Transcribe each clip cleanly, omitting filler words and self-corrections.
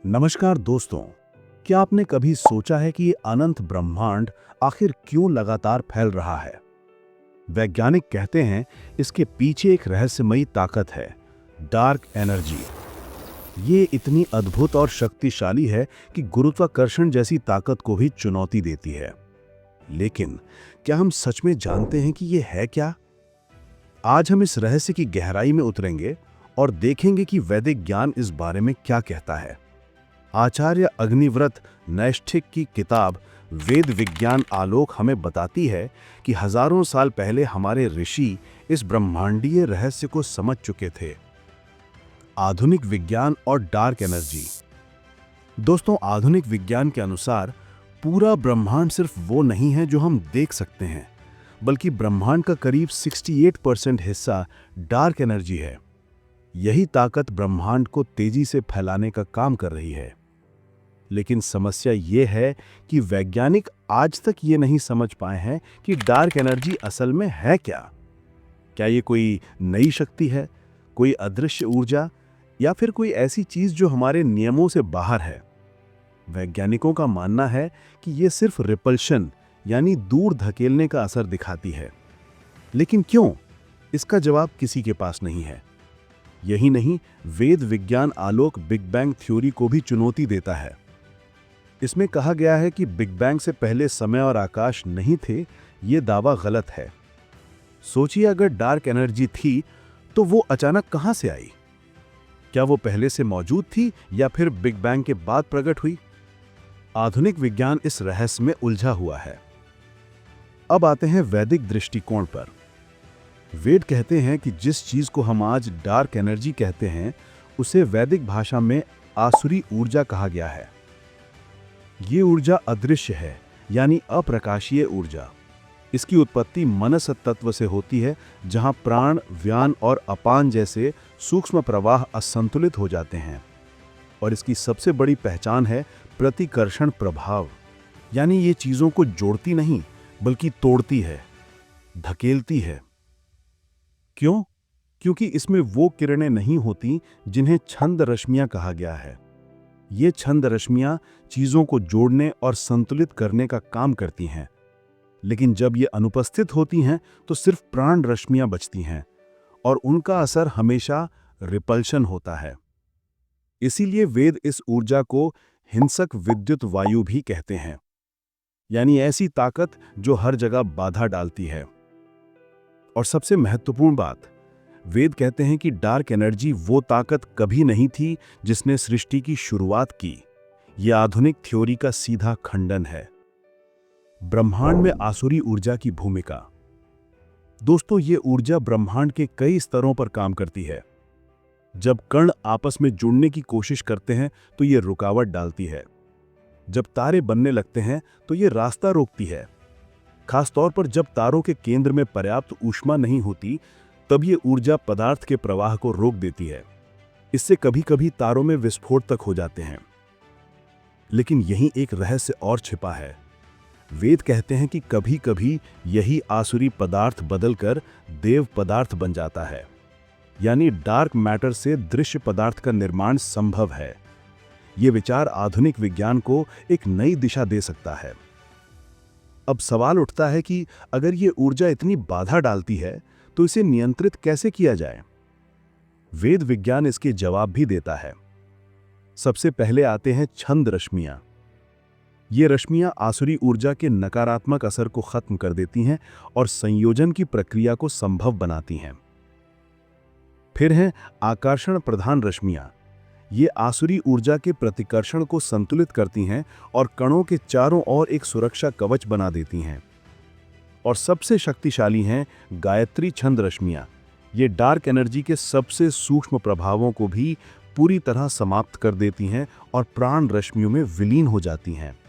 नमस्कार दोस्तों। क्या आपने कभी सोचा है कि ये अनंत ब्रह्मांड आखिर क्यों लगातार फैल रहा है? वैज्ञानिक कहते हैं इसके पीछे एक रहस्यमयी ताकत है, डार्क एनर्जी। ये इतनी अद्भुत और शक्तिशाली है कि गुरुत्वाकर्षण जैसी ताकत को भी चुनौती देती है। लेकिन क्या हम सच में जानते हैं कि ये है क्या? आज हम इस रहस्य की गहराई में उतरेंगे और देखेंगे कि वैदिक ज्ञान इस बारे में क्या कहता है। आचार्य अग्निव्रत नैष्ठिक की किताब वेद विज्ञान आलोक हमें बताती है कि हजारों साल पहले हमारे ऋषि इस ब्रह्मांडीय रहस्य को समझ चुके थे। आधुनिक विज्ञान और डार्क एनर्जी। दोस्तों, आधुनिक विज्ञान के अनुसार पूरा ब्रह्मांड सिर्फ वो नहीं है जो हम देख सकते हैं, बल्कि ब्रह्मांड का करीब 68% हिस्सा डार्क एनर्जी है। यही ताकत ब्रह्मांड को तेजी से फैलाने का काम कर रही है। लेकिन समस्या ये है कि वैज्ञानिक आज तक ये नहीं समझ पाए हैं कि डार्क एनर्जी असल में है क्या। क्या ये कोई नई शक्ति है, कोई अदृश्य ऊर्जा, या फिर कोई ऐसी चीज जो हमारे नियमों से बाहर है? वैज्ञानिकों का मानना है कि ये सिर्फ रिपल्शन यानी दूर धकेलने का असर दिखाती है। लेकिन क्यों? इसका जवाब किसी के पास नहीं है। यही नहीं, वेद विज्ञान आलोक बिग बैंग थ्योरी को भी चुनौती देता है। इसमें कहा गया है कि बिग बैंग से पहले समय और आकाश नहीं थे। यह दावा गलत है। सोचिए, अगर डार्क एनर्जी थी तो वो अचानक कहां से आई? क्या वो पहले से मौजूद थी या फिर बिग बैंग के बाद प्रकट हुई? आधुनिक विज्ञान इस रहस्य में उलझा हुआ है। अब आते हैं वैदिक दृष्टिकोण पर। वेद कहते हैं कि जिस चीज को हम आज डार्क एनर्जी कहते हैं, उसे वैदिक भाषा में आसुरी ऊर्जा कहा गया है। ये ऊर्जा अदृश्य है, यानी अप्रकाशीय ऊर्जा। इसकी उत्पत्ति मनस तत्व से होती है, जहां प्राण, व्यान और अपान जैसे सूक्ष्म प्रवाह असंतुलित हो जाते हैं। और इसकी सबसे बड़ी पहचान है प्रतिकर्षण प्रभाव, यानी ये चीजों को जोड़ती नहीं बल्कि तोड़ती है, धकेलती है। क्यों? क्योंकि इसमें वो किरणें नहीं होती जिन्हें छंद रश्मियां कहा गया है। ये छंद रश्मियां चीजों को जोड़ने और संतुलित करने का काम करती हैं। लेकिन जब ये अनुपस्थित होती हैं तो सिर्फ प्राण रश्मियां बचती हैं, और उनका असर हमेशा रिपल्शन होता है। इसीलिए वेद इस ऊर्जा को हिंसक विद्युत वायु भी कहते हैं, यानी ऐसी ताकत जो हर जगह बाधा डालती है। और सबसे महत्वपूर्ण बात, वेद कहते हैं कि डार्क एनर्जी वो ताकत कभी नहीं थी जिसने सृष्टि की शुरुआत की। यह आधुनिक थ्योरी का सीधा खंडन है। ब्रह्मांड में आसुरी ऊर्जा की भूमिका। दोस्तों, ये ऊर्जा ब्रह्मांड के कई स्तरों पर काम करती है। जब कण आपस में जुड़ने की कोशिश करते हैं तो ये रुकावट डालती है। जब तारे बनने लगते हैं तो ये रास्ता रोकती है। खासतौर पर जब तारों के केंद्र में पर्याप्त ऊष्मा नहीं होती, तब ये ऊर्जा पदार्थ के प्रवाह को रोक देती है। इससे कभी-कभी तारों में विस्फोट तक हो जाते हैं। लेकिन यहीं एक रहस्य और छिपा है। वेद कहते हैं कि कभी-कभी यही आसुरी पदार्थ बदलकर देव पदार्थ बन जाता है, यानी डार्क मैटर से दृश्य पदार्थ का निर्माण संभव है। यह विचार आधुनिक विज्ञान को एक नई दिशा दे सकता है। अब सवाल उठता है कि अगर यह ऊर्जा इतनी बाधा डालती है तो इसे नियंत्रित कैसे किया जाए? वेद विज्ञान इसके जवाब भी देता है। सबसे पहले आते हैं छंद रश्मियां। ये रश्मियां आसुरी ऊर्जा के नकारात्मक असर को खत्म कर देती हैं और संयोजन की प्रक्रिया को संभव बनाती हैं। फिर हैं आकर्षण प्रधान रश्मियां। ये आसुरी ऊर्जा के प्रतिकर्षण को संतुलित करती हैं और कणों के चारों ओर एक सुरक्षा कवच बना देती हैं। और सबसे शक्तिशाली हैं गायत्री छंद रश्मियां। ये डार्क एनर्जी के सबसे सूक्ष्म प्रभावों को भी पूरी तरह समाप्त कर देती हैं और प्राण रश्मियों में विलीन हो जाती हैं।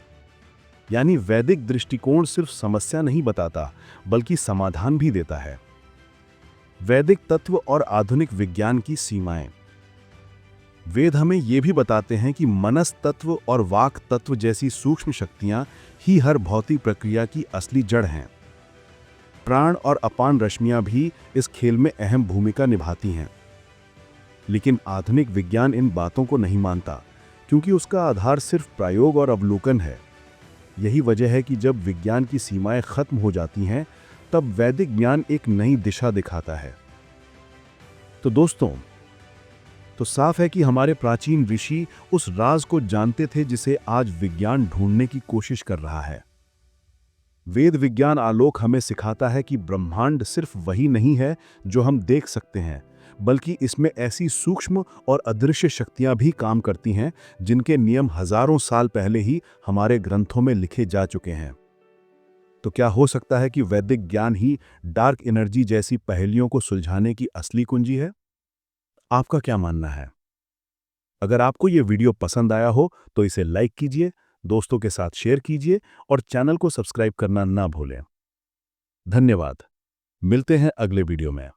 यानी वैदिक दृष्टिकोण सिर्फ समस्या नहीं बताता, बल्कि समाधान भी देता है। वैदिक तत्व और आधुनिक विज्ञान की सीमाएं। वेद हमें यह भी बताते हैं कि मनस तत्व और वाक तत्व जैसी सूक्ष्म शक्तियां ही हर भौतिक प्रक्रिया की असली जड़ हैं। प्राण और अपान रश्मियां भी इस खेल में अहम भूमिका निभाती हैं। लेकिन आधुनिक विज्ञान इन बातों को नहीं मानता, क्योंकि उसका आधार सिर्फ प्रयोग और अवलोकन है। यही वजह है कि जब विज्ञान की सीमाएं खत्म हो जाती हैं, तब वैदिक ज्ञान एक नई दिशा दिखाता है। तो दोस्तों, तो साफ है कि हमारे प्राचीन ऋषि उस राज को जानते थे जिसे आज विज्ञान ढूंढने की कोशिश कर रहा है। वेद विज्ञान आलोक हमें सिखाता है कि ब्रह्मांड सिर्फ वही नहीं है जो हम देख सकते हैं, बल्कि इसमें ऐसी सूक्ष्म और अदृश्य शक्तियां भी काम करती हैं जिनके नियम हजारों साल पहले ही हमारे ग्रंथों में लिखे जा चुके हैं। तो क्या हो सकता है कि वैदिक ज्ञान ही डार्क एनर्जी जैसी पहेलियों को सुलझाने की असली कुंजी है? आपका क्या मानना है? अगर आपको ये वीडियो पसंद आया हो तो इसे लाइक कीजिए, दोस्तों के साथ शेयर कीजिए और चैनल को सब्सक्राइब करना ना भूलें। धन्यवाद। मिलते हैं अगले वीडियो में।